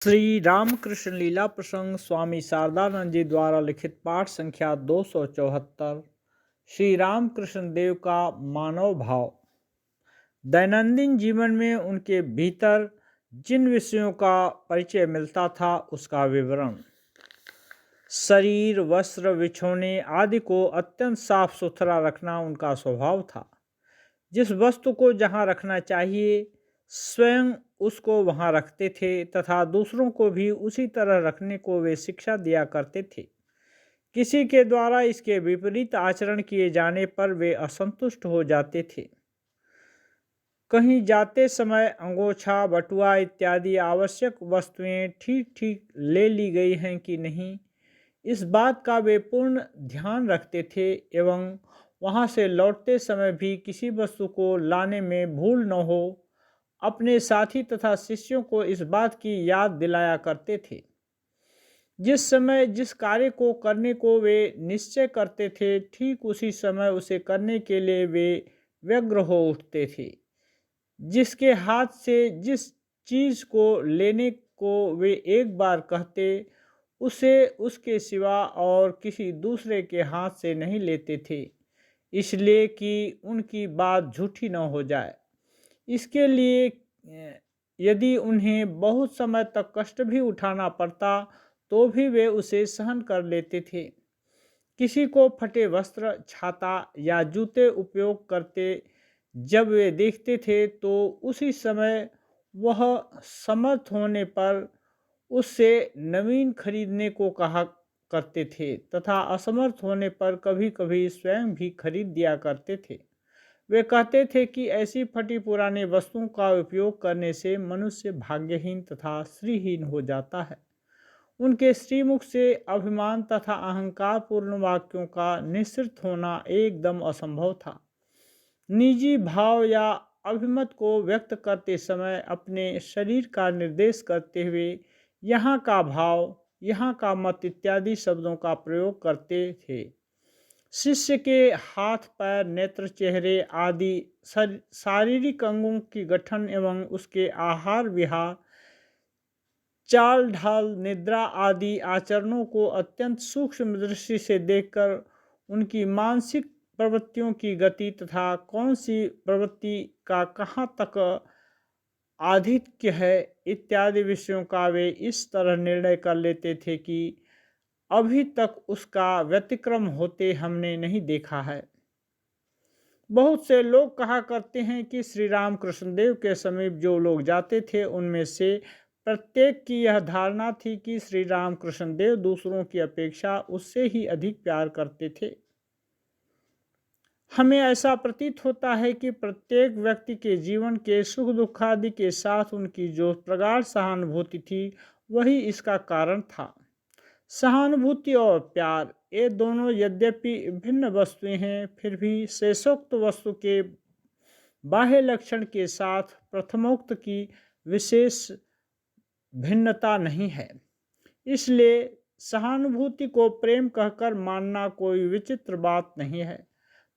श्री रामकृष्ण लीला प्रसंग स्वामी शारदानंद जी द्वारा लिखित पाठ संख्या 274। श्री रामकृष्ण देव का मानव भाव। दैनंदिन जीवन में उनके भीतर जिन विषयों का परिचय मिलता था उसका विवरण। शरीर, वस्त्र, बिछौने आदि को अत्यंत साफ सुथरा रखना उनका स्वभाव था। जिस वस्तु को जहाँ रखना चाहिए स्वयं उसको वहाँ रखते थे तथा दूसरों को भी उसी तरह रखने को वे शिक्षा दिया करते थे। किसी के द्वारा इसके विपरीत आचरण किए जाने पर वे असंतुष्ट हो जाते थे। कहीं जाते समय अंगोछा, बटुआ इत्यादि आवश्यक वस्तुएं ठीक ठीक ले ली गई हैं कि नहीं, इस बात का वे पूर्ण ध्यान रखते थे एवं वहाँ से लौटते समय भी किसी वस्तु को लाने में भूल न हो, अपने साथी तथा शिष्यों को इस बात की याद दिलाया करते थे। जिस समय जिस कार्य को करने को वे निश्चय करते थे, ठीक उसी समय उसे करने के लिए वे व्यग्र हो उठते थे। जिसके हाथ से जिस चीज़ को लेने को वे एक बार कहते, उसे उसके सिवा और किसी दूसरे के हाथ से नहीं लेते थे, इसलिए कि उनकी बात झूठी न हो जाए। इसके लिए यदि उन्हें बहुत समय तक कष्ट भी उठाना पड़ता तो भी वे उसे सहन कर लेते थे। किसी को फटे वस्त्र, छाता या जूते उपयोग करते जब वे देखते थे तो उसी समय वह समर्थ होने पर उससे नवीन खरीदने को कहा करते थे तथा असमर्थ होने पर कभी कभी स्वयं भी खरीद दिया करते थे। वे कहते थे कि ऐसी फटी पुरानी वस्तुओं का उपयोग करने से मनुष्य भाग्यहीन तथा श्रीहीन हो जाता है। उनके श्रीमुख से अभिमान तथा अहंकार पूर्ण वाक्यों का निःसृत होना एकदम असंभव था। निजी भाव या अभिमत को व्यक्त करते समय अपने शरीर का निर्देश करते हुए यहाँ का भाव, यहाँ का मत इत्यादि शब्दों का प्रयोग करते थे। शिष्य के हाथ, पैर, नेत्र, चेहरे आदि शारीरिक अंगों की गठन एवं उसके आहार विहार, चाल ढाल, निद्रा आदि आचरणों को अत्यंत सूक्ष्म दृष्टि से देखकर उनकी मानसिक प्रवृत्तियों की गति तथा कौन सी प्रवृत्ति का कहाँ तक आधिक्य है इत्यादि विषयों का वे इस तरह निर्णय कर लेते थे कि अभी तक उसका व्यतिक्रम होते हमने नहीं देखा है। बहुत से लोग कहा करते हैं कि श्री राम कृष्णदेव के समीप जो लोग जाते थे उनमें से प्रत्येक की यह धारणा थी कि श्री राम कृष्णदेव दूसरों की अपेक्षा उससे ही अधिक प्यार करते थे। हमें ऐसा प्रतीत होता है कि प्रत्येक व्यक्ति के जीवन के सुख दुख आदि के साथ उनकी जो प्रगाढ़ सहानुभूति थी वही इसका कारण था। सहानुभूति और प्यार ये दोनों यद्यपि भिन्न वस्तुएं हैं, फिर भी शेषोक्त वस्तु के बाह्य लक्षण के साथ प्रथमोक्त की विशेष भिन्नता नहीं है। इसलिए सहानुभूति को प्रेम कहकर मानना कोई विचित्र बात नहीं है।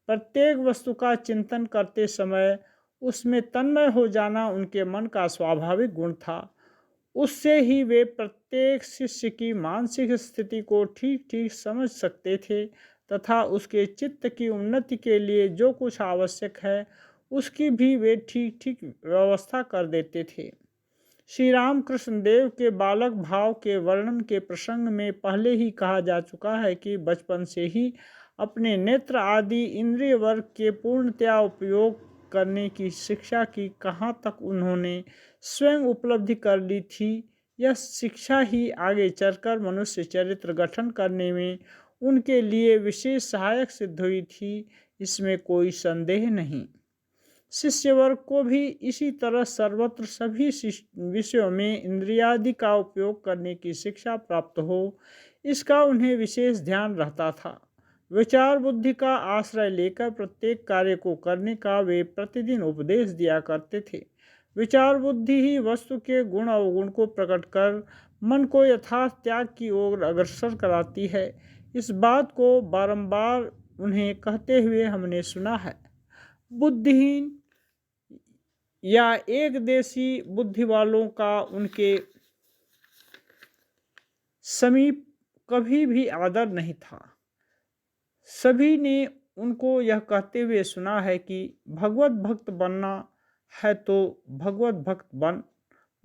प्रत्येक वस्तु का चिंतन करते समय उसमें तन्मय हो जाना उनके मन का स्वाभाविक गुण था। उससे ही वे प्रत्येक शिष्य की मानसिक स्थिति को ठीक ठीक समझ सकते थे तथा उसके चित्त की उन्नति के लिए जो कुछ आवश्यक है उसकी भी वे ठीक ठीक व्यवस्था कर देते थे। श्री रामकृष्ण देव के बालक भाव के वर्णन के प्रसंग में पहले ही कहा जा चुका है कि बचपन से ही अपने नेत्र आदि इंद्रिय वर्ग के पूर्णतया उपयोग करने की शिक्षा की कहाँ तक उन्होंने स्वयं उपलब्धि कर ली थी। यह शिक्षा ही आगे चलकर मनुष्य चरित्र गठन करने में उनके लिए विशेष सहायक सिद्ध हुई थी, इसमें कोई संदेह नहीं। शिष्य वर्ग को भी इसी तरह सर्वत्र सभी विषयों में इंद्रियादि का उपयोग करने की शिक्षा प्राप्त हो, इसका उन्हें विशेष ध्यान रहता था। विचार बुद्धि का आश्रय लेकर प्रत्येक कार्य को करने का वे प्रतिदिन उपदेश दिया करते थे। विचार बुद्धि ही वस्तु के गुण अवगुण को प्रकट कर मन को यथार्थ त्याग की ओर अग्रसर कराती है। इस बात को बारंबार उन्हें कहते हुए हमने सुना है। बुद्धिहीन या एक देशी बुद्धि वालों का उनके समीप कभी भी आदर नहीं था। सभी ने उनको यह कहते हुए सुना है कि भगवत भक्त बनना है तो भगवत भक्त बन,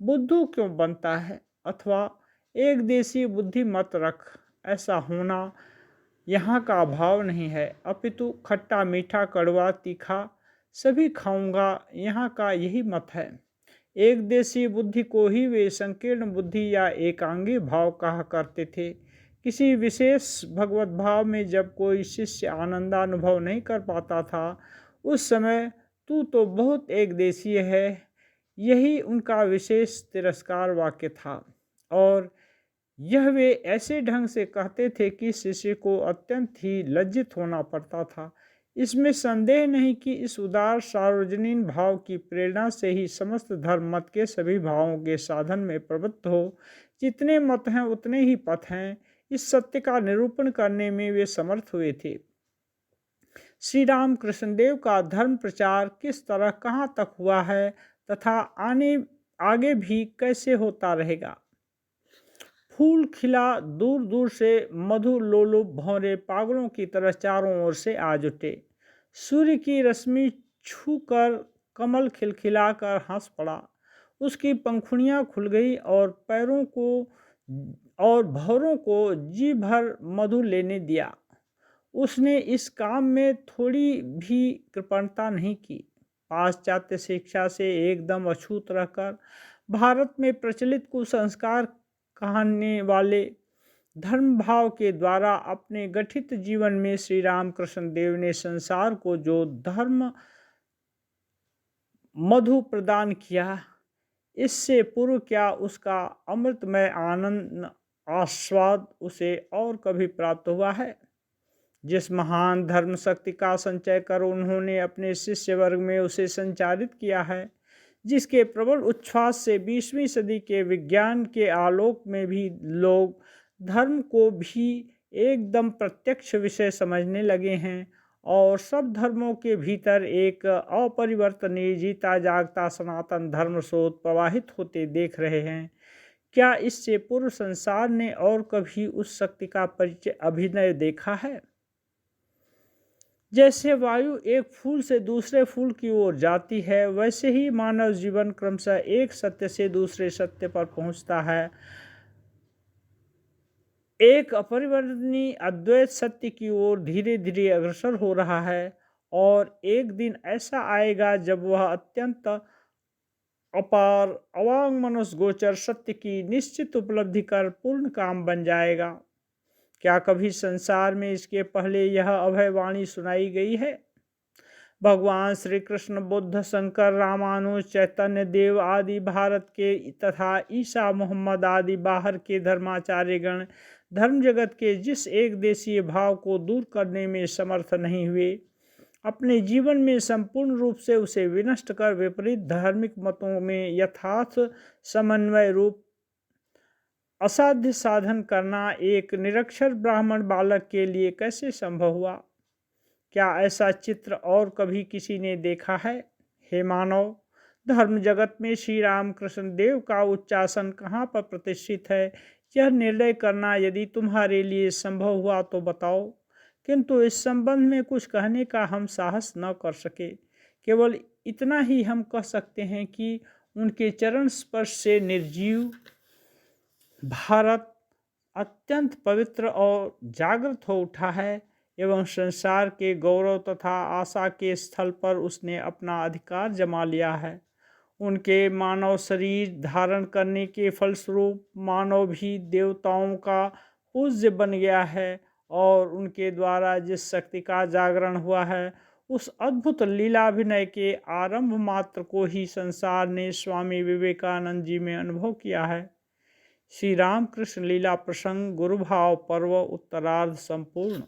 बुद्धू क्यों बनता है, अथवा एक देशी बुद्धि मत रख। ऐसा होना यहाँ का अभाव नहीं है, अपितु खट्टा मीठा कड़वा तीखा सभी खाऊंगा, यहाँ का यही मत है। एक देशी बुद्धि को ही वे संकीर्ण बुद्धि या एकांगी भाव कहा करते थे। किसी विशेष भगवत भाव में जब कोई शिष्य आनंदानुभव नहीं कर पाता था, उस समय तू तो बहुत एक देशीय है, यही उनका विशेष तिरस्कार वाक्य था। और यह वे ऐसे ढंग से कहते थे कि शिष्य को अत्यंत ही लज्जित होना पड़ता था। इसमें संदेह नहीं कि इस उदार सार्वजनीन भाव की प्रेरणा से ही समस्त धर्म मत के सभी भावों के साधन में प्रवृत्त हो। जितने मत हैं उतने ही पथ हैं, इस सत्य का निरूपण करने में वे समर्थ हुए थे। श्री राम कृष्णदेव का धर्म प्रचार किस तरह कहाँ तक हुआ है तथा आगे भी कैसे होता रहेगा। फूल खिला दूर दूर से मधु लोलुप भौरे पागलों की तरह चारों ओर से आ जुटे। सूर्य की रश्मि छूकर कमल खिलखिलाकर हंस पड़ा। उसकी पंखुड़ियां खुल गई और पैरों को और भौरों को जी भर मधु लेने दिया। उसने इस काम में थोड़ी भी कृपणता नहीं की। पाश्चात्य शिक्षा से एकदम अछूत रहकर भारत में प्रचलित कुसंस्कार कहने वाले धर्म भाव के द्वारा अपने गठित जीवन में श्री रामकृष्ण देव ने संसार को जो धर्म मधु प्रदान किया, इससे पूर्व क्या उसका अमृतमय आनंद आस्वाद उसे और कभी प्राप्त हुआ है। जिस महान धर्म शक्ति का संचय कर उन्होंने अपने शिष्य वर्ग में उसे संचारित किया है, जिसके प्रबल उच्छ्वास से 20वीं सदी के विज्ञान के आलोक में भी लोग धर्म को भी एकदम प्रत्यक्ष विषय समझने लगे हैं और सब धर्मों के भीतर एक अपरिवर्तनीय जीता जागता सनातन धर्म स्रोत प्रवाहित होते देख रहे हैं, क्या इससे पूर्व संसार ने और कभी उस शक्ति का परिचय अभिनय देखा है। जैसे वायु एक फूल से दूसरे फूल की ओर जाती है, वैसे ही मानव जीवन क्रमशः एक सत्य से दूसरे सत्य पर पहुंचता है, एक अपरिवर्तनीय अद्वैत सत्य की ओर धीरे धीरे अग्रसर हो रहा है। और एक दिन ऐसा आएगा जब वह अत्यंत अपार अवांग मनुष्य गोचर सत्य की निश्चित उपलब्धि कर पूर्ण काम बन जाएगा। क्या कभी संसार में इसके पहले यह अभयवाणी सुनाई गई है। भगवान श्री कृष्ण, बुद्ध, शंकर, रामानुज, चैतन्य देव आदि भारत के तथा ईसा मोहम्मद आदि बाहर के धर्माचार्यगण धर्म जगत के जिस एक देशीय भाव को दूर करने में समर्थ नहीं हुए, अपने जीवन में संपूर्ण रूप से उसे विनष्ट कर विपरीत धार्मिक मतों में यथार्थ समन्वय रूप असाध्य साधन करना एक निरक्षर ब्राह्मण बालक के लिए कैसे संभव हुआ। क्या ऐसा चित्र और कभी किसी ने देखा है। हे मानव, धर्म जगत में श्री रामकृष्ण देव का उच्चासन कहाँ पर प्रतिष्ठित है, यह निर्णय करना यदि तुम्हारे लिए संभव हुआ तो बताओ। किंतु इस संबंध में कुछ कहने का हम साहस न कर सके। केवल इतना ही हम कह सकते हैं कि उनके चरण स्पर्श से निर्जीव भारत अत्यंत पवित्र और जागृत हो उठा है एवं संसार के गौरव तथा आशा के स्थल पर उसने अपना अधिकार जमा लिया है। उनके मानव शरीर धारण करने के फलस्वरूप मानव भी देवताओं का पूज्य बन गया है और उनके द्वारा जिस शक्ति का जागरण हुआ है, उस अद्भुत लीलाभिनय के आरंभ मात्र को ही संसार ने स्वामी विवेकानंद जी में अनुभव किया है। श्री रामकृष्ण लीला प्रसंग गुरुभाव पर्व उत्तरार्ध संपूर्ण।